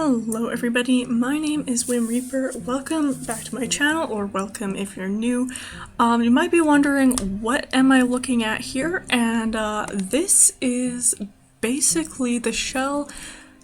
Hello everybody, my name is whimreaper. Welcome back to my channel, or welcome if you're new. You might be wondering, what am I looking at here? And this is basically the shell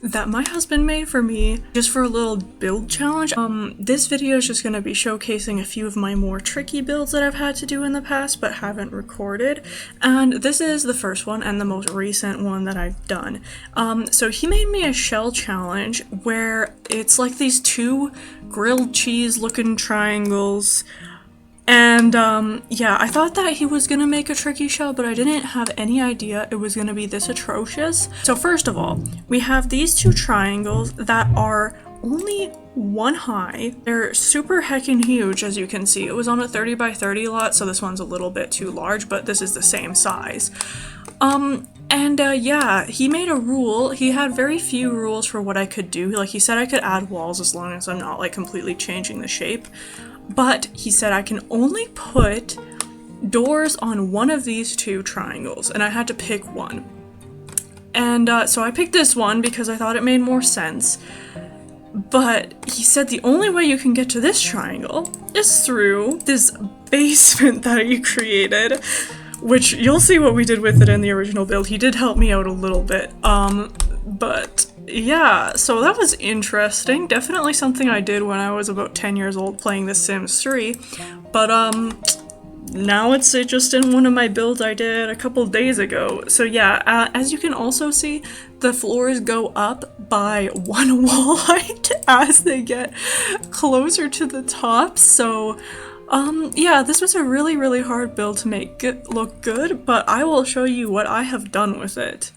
that my husband made for me just for a little build challenge. This video is just going to be showcasing a few of my more tricky builds that I've had to do in the past but haven't recorded, and this is the first one and the most recent one that I've done. So he made me a shell challenge where it's like these two grilled cheese looking triangles. And yeah, I thought that he was gonna make a tricky shell, but I didn't have any idea it was gonna be this atrocious. So first of all, we have these two triangles that are only one high. They're super heckin' huge, as you can see. It was on a 30 by 30 lot, so this one's a little bit too large, but this is the same size. Yeah, he made a rule. He had very few rules for what I could do. Like, he said I could add walls as long as I'm not like completely changing the shape. But he said I can only put doors on one of these two triangles, and I had to pick one. And so I picked this one because I thought it made more sense. But he said the only way you can get to this triangle is through this basement that he created, which you'll see what we did with it in the original build. He did help me out a little bit, but yeah, so that was interesting. Definitely something I did when I was about 10 years old playing The Sims 3, but now it's just in one of my builds I did a couple days ago. So yeah, as you can also see, the floors go up by one wall height as they get closer to the top, so yeah, this was a really hard build to make look good, but I will show you what I have done with it.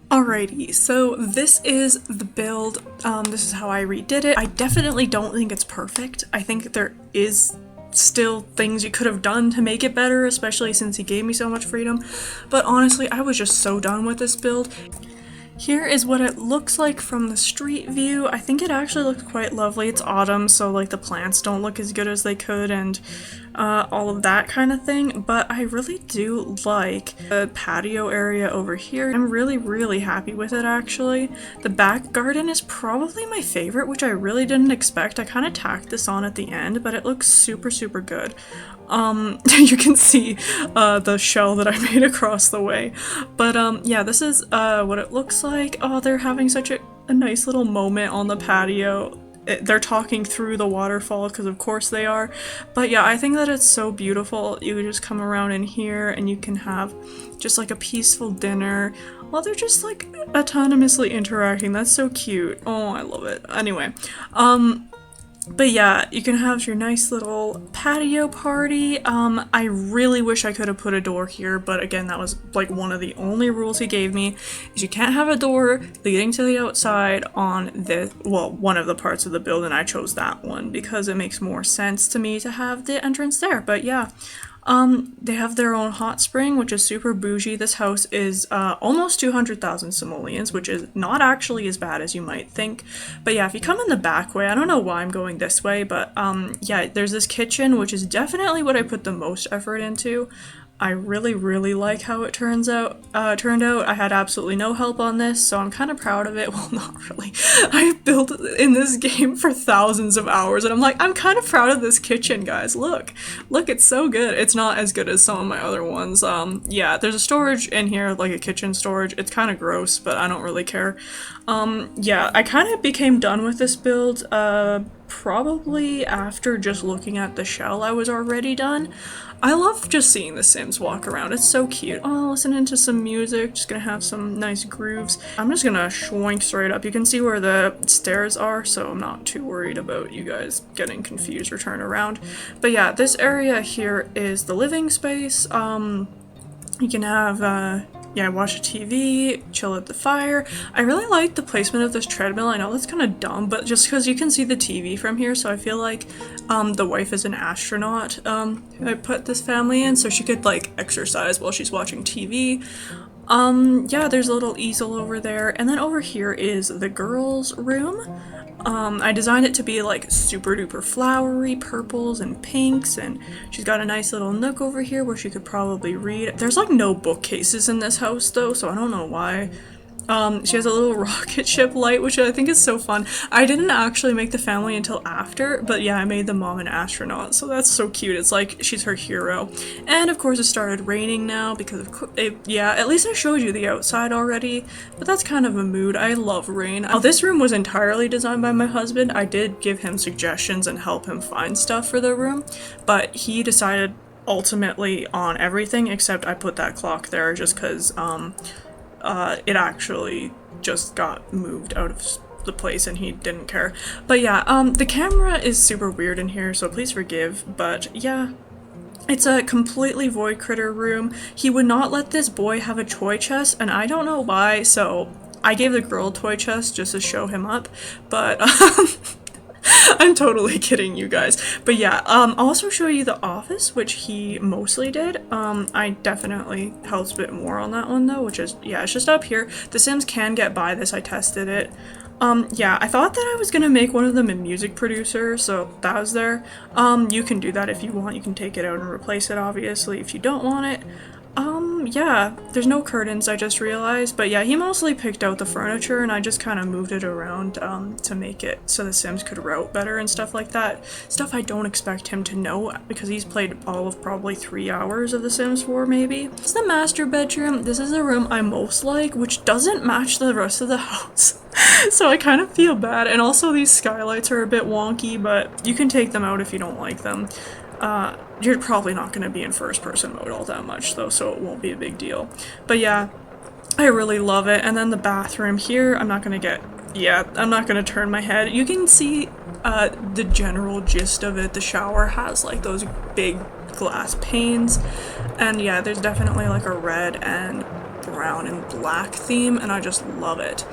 Alrighty, so this is the build. This is how I redid it. I definitely don't think it's perfect. I think there is still things you could have done to make it better, especially since he gave me so much freedom. But honestly, I was just so done with this build. Here is what it looks like from the street view. I think it actually looks quite lovely. It's autumn, so like the plants don't look as good as they could and all of that kind of thing, but I really do like the patio area over here. I'm really happy with it, actually. The back garden is probably my favorite, which I really didn't expect. I kind of tacked this on at the end, but it looks super good. You can see the shell that I made across the way, but yeah, this is what it looks like. Oh, they're having such a nice little moment on the patio. They're talking through the waterfall because of course they are, but yeah, I think that it's so beautiful. You just come around in here and you can have just like a peaceful dinner while they're just like autonomously interacting. That's so cute. Oh, I love it. Anyway, but yeah, you can have your nice little patio party. I really wish I could have put a door here, but again, that was like one of the only rules he gave me, is you can't have a door leading to the outside on this, well, one of the parts of the build, and I chose that one because it makes more sense to me to have the entrance there. But yeah, they have their own hot spring, which is super bougie. This house is almost 200,000 simoleons, which is not actually as bad as you might think. But yeah, if you come in the back way, I don't know why I'm going this way, but yeah, there's this kitchen, which is definitely what I put the most effort into. I really like how it turned out. I had absolutely no help on this, so I'm kind of proud of it. Well, not really. I've built in this game for thousands of hours, and I'm like, I'm kind of proud of this kitchen, guys. Look, it's so good. It's not as good as some of my other ones. Yeah, there's a storage in here, like a kitchen storage. It's kind of gross, but I don't really care. Yeah, I kind of became done with this build, probably after just looking at the shell. I was already done. I love just seeing the Sims walk around. It's so cute. Oh, listening to some music, just gonna have some nice grooves. I'm just gonna schwank straight up. You can see where the stairs are, so I'm not too worried about you guys getting confused or turn around. But yeah, this area here is the living space. You can have, yeah, watch a TV, chill at the fire. I really like the placement of this treadmill. I know that's kind of dumb, but just because you can see the TV from here, so I feel like the wife is an astronaut who I put this family in, so she could like exercise while she's watching TV. Yeah, there's a little easel over there, and then over here is the girls' room. I designed it to be like super duper flowery, purples and pinks, and she's got a nice little nook over here where she could probably read. There's like no bookcases in this house though, so I don't know why She has a little rocket ship light, which I think is so fun. I didn't actually make the family until after, but yeah, I made the mom an astronaut, so that's so cute. It's like she's her hero. And of course it started raining now because of yeah, at least I showed you the outside already, but that's kind of a mood. I love rain. Now, this room was entirely designed by my husband. I did give him suggestions and help him find stuff for the room, but he decided ultimately on everything except I put that clock there just because it actually just got moved out of the place and he didn't care. But yeah, the camera is super weird in here, so please forgive, but yeah. It's a completely void critter room. He would not let this boy have a toy chest, and I don't know why, so I gave the girl a toy chest just to show him up, but I'm totally kidding, you guys. But yeah, I'll also show you the office, which he mostly did. I definitely helped a bit more on that one though, which is, yeah, it's just up here. The Sims can get by this, I tested it. Yeah, I thought that I was gonna make one of them a music producer, so that was there. You can do that if you want. You can take it out and replace it, obviously, if you don't want it. Yeah, there's no curtains, I just realized, but yeah, he mostly picked out the furniture and I just kind of moved it around, to make it so the Sims could route better and stuff like that. Stuff I don't expect him to know because he's played all of probably 3 hours of The Sims 4, maybe. This is the master bedroom. This is the room I most like, which doesn't match the rest of the house. So I kind of feel bad, and also these skylights are a bit wonky, but you can take them out if you don't like them. You're probably not going to be in first person mode all that much though, so it won't be a big deal. But yeah, I really love it. And then the bathroom here, I'm not going to turn my head. You can see the general gist of it. The shower has like those big glass panes, and yeah, there's definitely like a red and brown and black theme, and I just love it.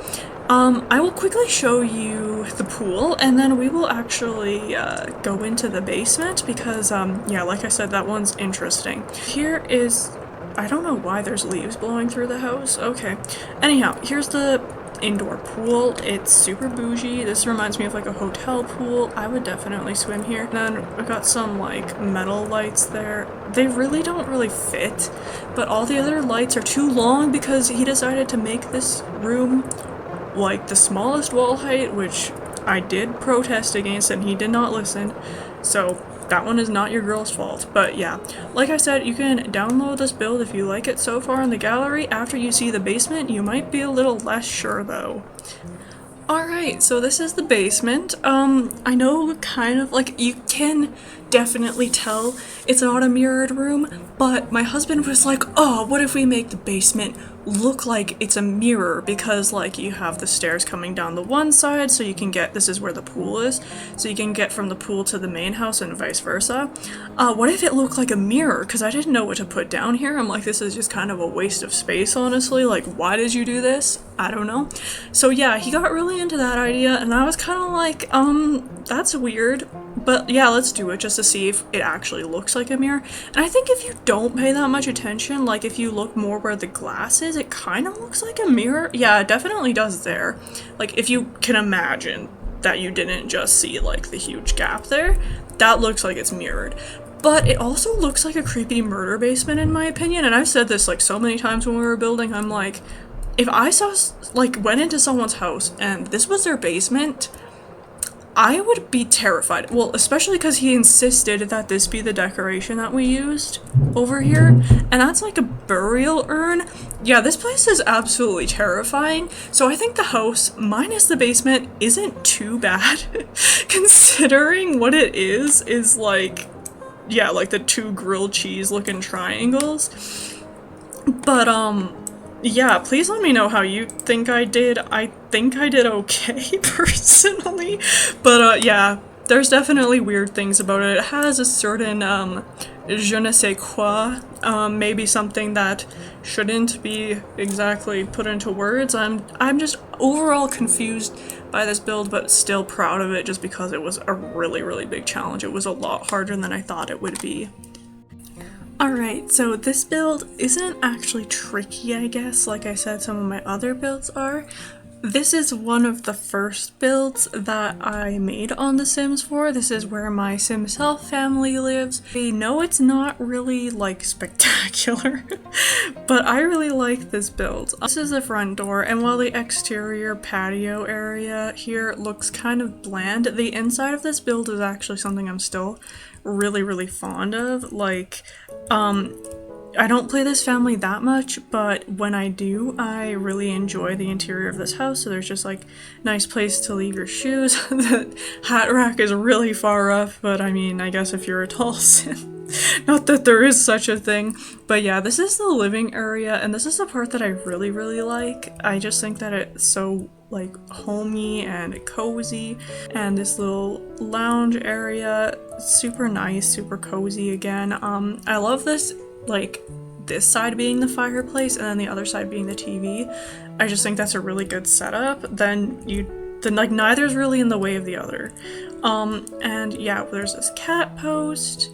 I will quickly show you the pool, and then we will actually go into the basement because, yeah, like I said, that one's interesting. Here is, I don't know why there's leaves blowing through the house. Okay. Anyhow, here's the indoor pool. It's super bougie. This reminds me of like a hotel pool. I would definitely swim here. And then we've got some like metal lights there. They really don't really fit, but all the other lights are too long because he decided to make this room like the smallest wall height, which I did protest against and he did not listen, so that one is not your girl's fault. But yeah, like I said, you can download this build if you like it so far in the gallery. After you see the basement, you might be a little less sure though. Alright, so this is the basement. I know kind of like you can definitely tell it's not a mirrored room, but my husband was like, oh, what if we make the basement look like it's a mirror, because like you have the stairs coming down the one side so you can get, this is where the pool is, so you can get from the pool to the main house and vice versa. What if it looked like a mirror? Because I didn't know what to put down here. I'm like, this is just kind of a waste of space, honestly. Like, why did you do this? I don't know. So yeah, he got really into that idea and I was kind of like, that's weird. But yeah, let's do it just to see if it actually looks like a mirror. And I think if you don't pay that much attention, like if you look more where the glass is, it kind of looks like a mirror. Yeah, it definitely does there. Like if you can imagine that you didn't just see like the huge gap there, that looks like it's mirrored. But it also looks like a creepy murder basement in my opinion. And I've said this like so many times when we were building, I'm like, if I went into someone's house and this was their basement, I would be terrified. Well, especially because he insisted that this be the decoration that we used over here. And that's like a burial urn. Yeah, this place is absolutely terrifying. So I think the house, minus the basement, isn't too bad. Considering what it is like, yeah, like the 2 grilled cheese looking triangles. But, yeah, please let me know how you think I did. I think I did okay, personally. But, yeah, there's definitely weird things about it. It has a certain, je ne sais quoi, maybe something that shouldn't be exactly put into words. I'm just overall confused by this build, but still proud of it just because it was a really, really big challenge. It was a lot harder than I thought it would be. Alright, so this build isn't actually tricky, I guess, like I said some of my other builds are, This is one of the first builds that I made on The Sims 4. This is where my Sim Self family lives. I know it's not really like spectacular, but I really like this build. This is the front door, and while the exterior patio area here looks kind of bland, the inside of this build is actually something I'm still really fond of. Like, I don't play this family that much, but when I do, I really enjoy the interior of this house. So there's just like nice place to leave your shoes. The hat rack is really far up, but I mean, I guess if you're a tall Sim, not that there is such a thing. But yeah, this is the living area, and this is the part that I really like. I just think that it's so like homey and cozy, and this little lounge area, super nice, super cozy again. I love this, like this side being the fireplace and then the other side being the TV. I just think that's a really good setup. Then like neither's really in the way of the other. And yeah, there's this cat post.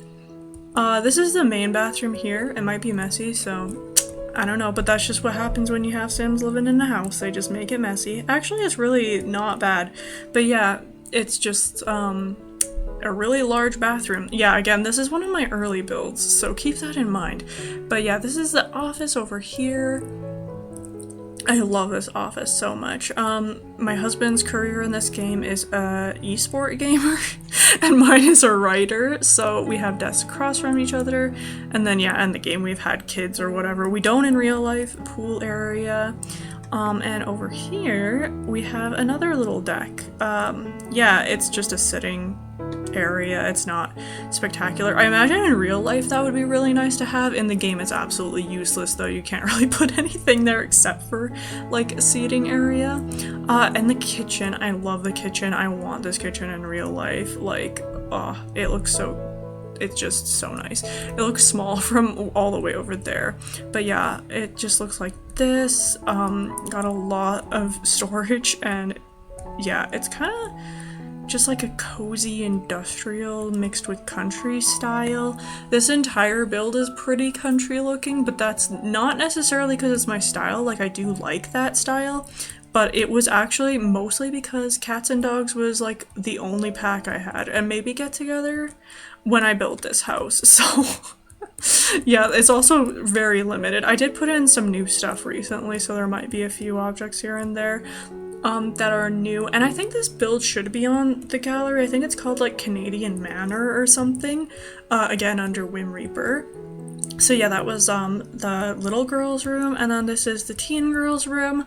This is the main bathroom here. It might be messy, so I don't know, but that's just what happens when you have Sims living in a house. They just make it messy. Actually, it's really not bad, but yeah, it's just a really large bathroom. Yeah, again, this is one of my early builds, so keep that in mind. But yeah, this is the office over here. I love this office so much. My husband's career in this game is a esport gamer, and mine is a writer, so we have desks across from each other. And then yeah, in the game we've had kids or whatever. We don't in real life. Pool area. And over here we have another little deck. Yeah, it's just a sitting area. It's not spectacular. I imagine in real life that would be really nice to have. In the game it's absolutely useless though. You can't really put anything there except for like a seating area. And the kitchen. I love the kitchen. I want this kitchen in real life. Like, oh, it's just so nice. It looks small from all the way over there. But yeah, it just looks like this. Got a lot of storage, and yeah, it's kind of just like a cozy industrial mixed with country style. This entire build is pretty country looking, but that's not necessarily because it's my style. Like, I do like that style, but it was actually mostly because cats and dogs was like the only pack I had, and maybe get together when I built this house. So yeah, it's also very limited. I did put in some new stuff recently, so there might be a few objects here and there that are new, and I think this build should be on the gallery. I think it's called like Canadian Manor or something, again under whimreaper. So yeah, that was the little girl's room, and then this is the teen girl's room.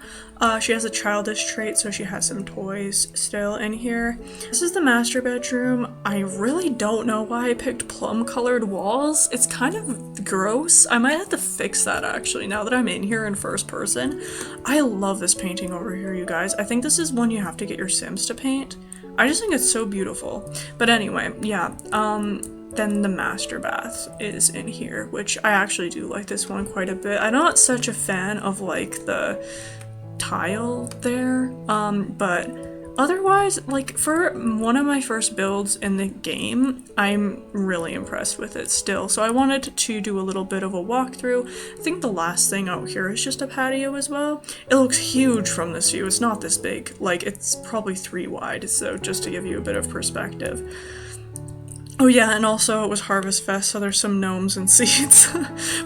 She has a childish trait, so she has some toys still in here. This is the master bedroom. I really don't know why I picked plum colored walls. It's kind of gross. I might have to fix that actually now that I'm in here in first person. I love this painting over here, you guys. I think this is one you have to get your Sims to paint. I just think it's so beautiful. But anyway, yeah, then the master bath is in here, which I actually do like this one quite a bit. I'm not such a fan of like the tile there, but otherwise, like for one of my first builds in the game, I'm really impressed with it still. So I wanted to do a little bit of a walkthrough. I think the last thing out here is just a patio as well. It looks huge from this view. It's not this big, like it's probably 3 wide, so just to give you a bit of perspective. Oh yeah, and also it was Harvest Fest, so there's some gnomes and seeds.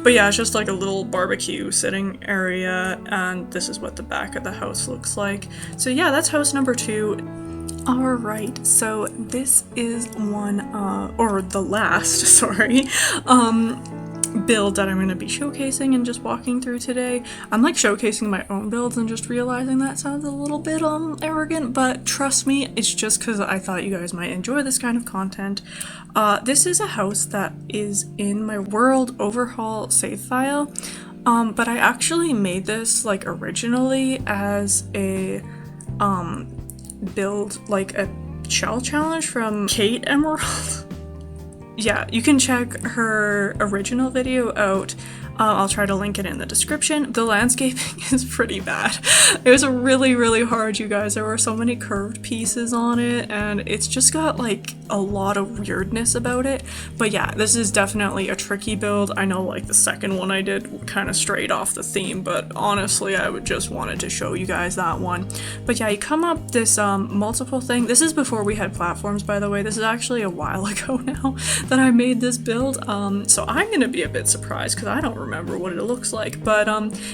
But yeah, it's just like a little barbecue sitting area, and this is what the back of the house looks like. So yeah, that's house number 2. Alright, so this is one, or the last, sorry, build that I'm going to be showcasing and just walking through today. I'm like showcasing my own builds and just realizing that sounds a little bit arrogant, but trust me, it's just because I thought you guys might enjoy this kind of content. This is a house that is in my world overhaul save file, but I actually made this like originally as a build, like a shell challenge from Kate Emerald. Yeah, you can check her original video out. I'll try to link it in the description. The landscaping is pretty bad. It was really hard, you guys. There were so many curved pieces on it, and it's just got like a lot of weirdness about it. But yeah, this is definitely a tricky build. I know like the second one I did kind of strayed off the theme, but honestly I would just wanted to show you guys that one. But yeah, you come up this multiple thing. This is before we had platforms, by the way. This is actually a while ago now that I made this build. So I'm gonna be a bit surprised because I don't remember what it looks like. But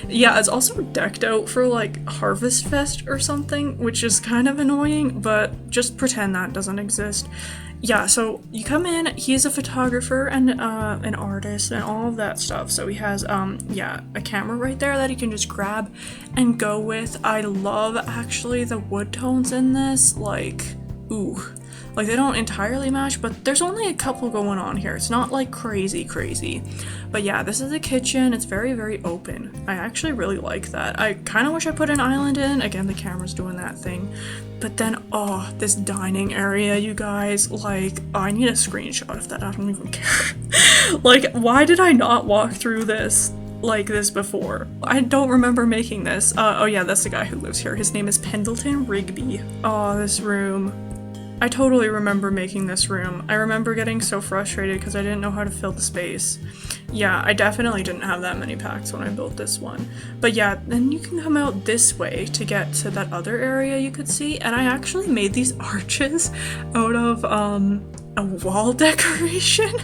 yeah, it's also decked out for like Harvest Fest or something, which is kind of annoying, but just pretend that doesn't exist. Yeah, so you come in, he's a photographer and an artist and all of that stuff. So he has, yeah, a camera right there that he can just grab and go with. I love, actually, the wood tones in this, like, ooh. Like, they don't entirely match, but there's only a couple going on here. It's not, like, crazy. But yeah, this is the kitchen. It's very open. I actually really like that. I kind of wish I put an island in. Again, the camera's doing that thing. But then, oh, this dining area, you guys. Like, oh, I need a screenshot of that. I don't even care. Like, why did I not walk through this like this before? I don't remember making this. Oh yeah, that's the guy who lives here. His name is Pendleton Rigby. Oh, this room. I totally remember making this room. I remember getting so frustrated because I didn't know how to fill the space. Yeah, I definitely didn't have that many packs when I built this one. But yeah, then you can come out this way to get to that other area you could see, and I actually made these arches out of a wall decoration,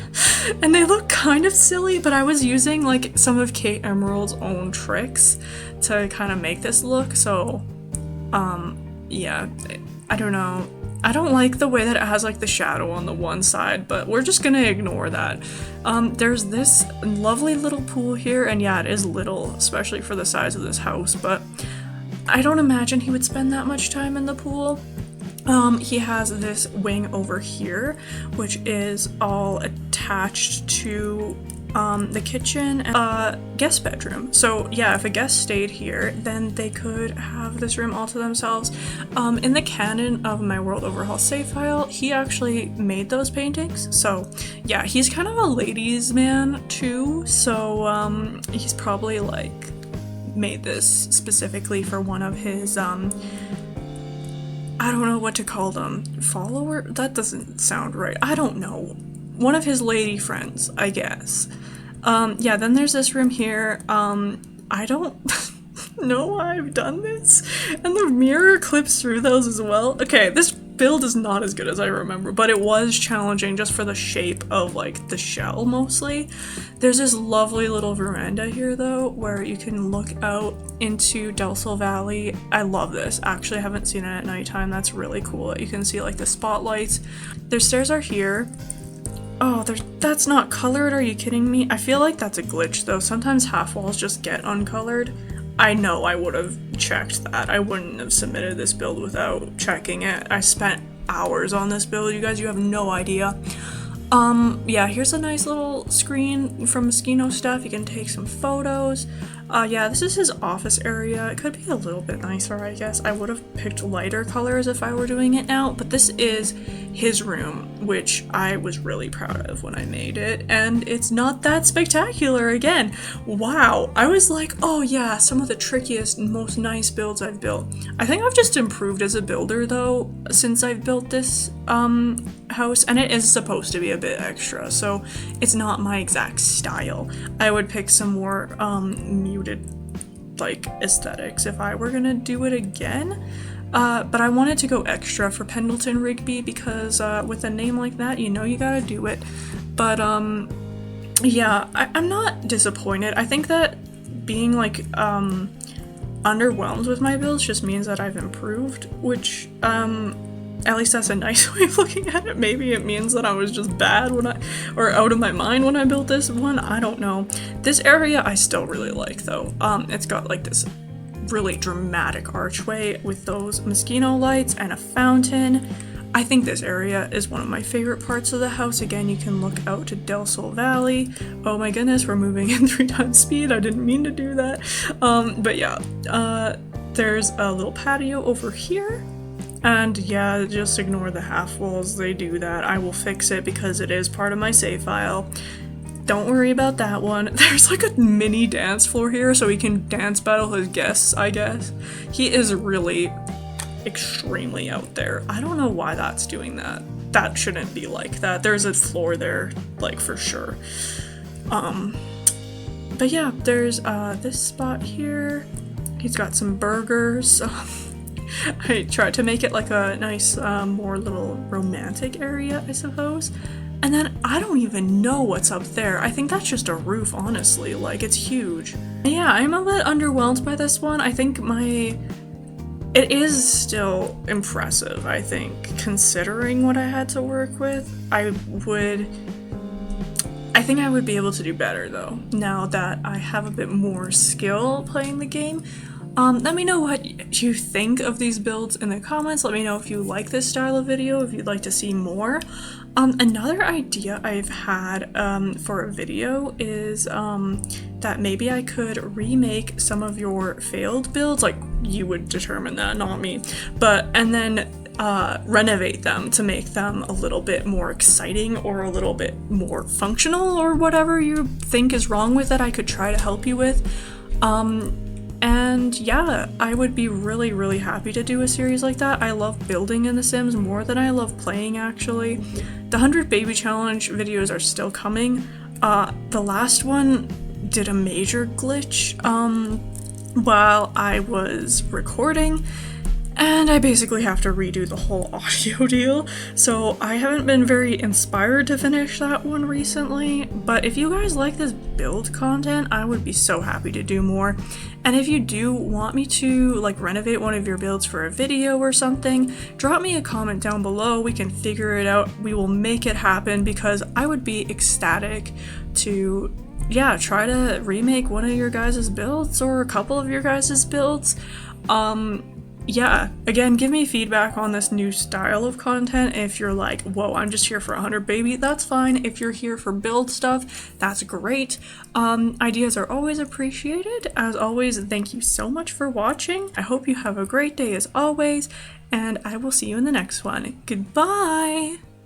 and they look kind of silly, but I was using like some of Kate Emerald's own tricks to kind of make this look, so yeah, I don't know. I don't like the way that it has like the shadow on the one side, but we're just gonna ignore that. There's this lovely little pool here, and yeah, it is little, especially for the size of this house, but I don't imagine he would spend that much time in the pool. He has this wing over here, which is all attached to the kitchen and guest bedroom. So yeah, if a guest stayed here, then they could have this room all to themselves. In the canon of my World Overhaul save file, he actually made those paintings. So yeah, he's kind of a ladies' man too. So he's probably like made this specifically for one of his I don't know what to call them. Follower? That doesn't sound right. I don't know. One of his lady friends, I guess. Yeah, then there's this room here. I don't know why I've done this. And the mirror clips through those as well. Okay, this build is not as good as I remember, but it was challenging just for the shape of like the shell mostly. There's this lovely little veranda here though, where you can look out into Delsel Valley. I love this. Actually, I haven't seen it at nighttime. That's really cool. You can see like the spotlights. Their stairs are here. Oh, that's not colored, are you kidding me? I feel like that's a glitch though. Sometimes half walls just get uncolored. I know I would have checked that. I wouldn't have submitted this build without checking it. I spent hours on this build, you guys, you have no idea. Yeah, here's a nice little screen from Moschino stuff. You can take some photos. Yeah, this is his office area. It could be a little bit nicer, I guess. I would have picked lighter colors if I were doing it now, but this is his room, which I was really proud of when I made it, and it's not that spectacular again. Wow, I was like, oh yeah, some of the trickiest and most nice builds I've built. I think I've just improved as a builder though, since I've built this house, and it is supposed to be a bit extra, so it's not my exact style. I would pick some more muted like aesthetics if I were gonna do it again, but I wanted to go extra for Pendleton Rigby because with a name like that, you know you gotta do it. But yeah, I'm not disappointed. I think that being like underwhelmed with my builds just means that I've improved, which at least that's a nice way of looking at it. Maybe it means that I was just bad or out of my mind when I built this one. I don't know. This area I still really like though. It's got like this really dramatic archway with those Moschino lights and a fountain. I think this area is one of my favorite parts of the house. Again, you can look out to Delsel Valley. Oh my goodness, we're moving in 3 times speed. I didn't mean to do that. But yeah, there's a little patio over here. And yeah, just ignore the half walls, they do that. I will fix it because it is part of my save file. don't worry about that one. There's like a mini dance floor here so he can dance battle his guests, I guess. He is really extremely out there. I don't know why that's doing that. That shouldn't be like that. There's a floor there, like, for sure. But yeah, there's this spot here. He's got some burgers. I tried to make it like a nice, more little romantic area, I suppose. And then I don't even know what's up there. I think that's just a roof, honestly. Like, it's huge. And yeah, I'm a bit underwhelmed by this one. I think it is still impressive, I think, considering what I had to work with. I think I would be able to do better, though, now that I have a bit more skill playing the game. Let me know what you think of these builds in the comments. Let me know if you like this style of video, if you'd like to see more. Another idea I've had for a video is that maybe I could remake some of your failed builds, like you would determine that, not me, and then renovate them to make them a little bit more exciting or a little bit more functional, or whatever you think is wrong with it, I could try to help you with. And yeah, I would be really, really happy to do a series like that. I love building in The Sims more than I love playing, actually. The 100 Baby Challenge videos are still coming. The last one did a major glitch while I was recording, and I basically have to redo the whole audio deal, so I haven't been very inspired to finish that one recently. But if you guys like this build content, I would be so happy to do more. And if you do want me to like renovate one of your builds for a video or something, drop me a comment down below. We can figure it out. We will make it happen, because I would be ecstatic to try to remake one of your guys' builds or a couple of your guys' builds. Yeah, again, give me feedback on this new style of content. If you're like, whoa, I'm just here for 100 baby, that's fine. If you're here for build stuff, that's great. Ideas are always appreciated. As always, thank you so much for watching. I hope you have a great day as always, and I will see you in the next one. Goodbye!